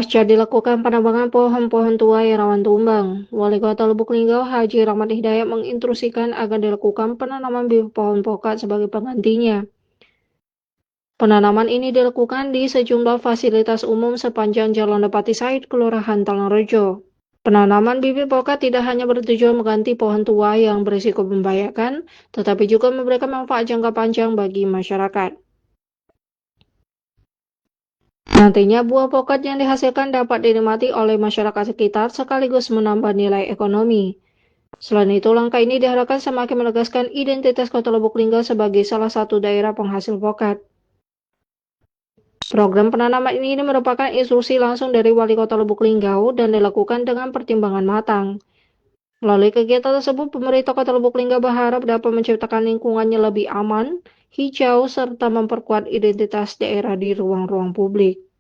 Pasca dilakukan penebangan pohon-pohon tua yang rawan tumbang, Wali Kota Lubuk Linggau Haji Rahmat Hidayat menginstruksikan agar dilakukan penanaman bibit pohon pokat sebagai penggantinya. Penanaman ini dilakukan di sejumlah fasilitas umum sepanjang Jalan Depati Said, Kelurahan Talangrejo. Penanaman bibit pokat tidak hanya bertujuan mengganti pohon tua yang berisiko membahayakan, tetapi juga memberikan manfaat jangka panjang bagi masyarakat. Nantinya buah pokat yang dihasilkan dapat dinikmati oleh masyarakat sekitar sekaligus menambah nilai ekonomi. Selain itu, langkah ini diharapkan semakin menegaskan identitas Kota Lubuk Linggau sebagai salah satu daerah penghasil pokat. Program penanaman ini merupakan instruksi langsung dari Wali Kota Lubuk Linggau dan dilakukan dengan pertimbangan matang. Melalui kegiatan tersebut, pemerintah Kota Lubuk Linggau berharap dapat menciptakan lingkungannya lebih aman, hijau, serta memperkuat identitas daerah di ruang-ruang publik.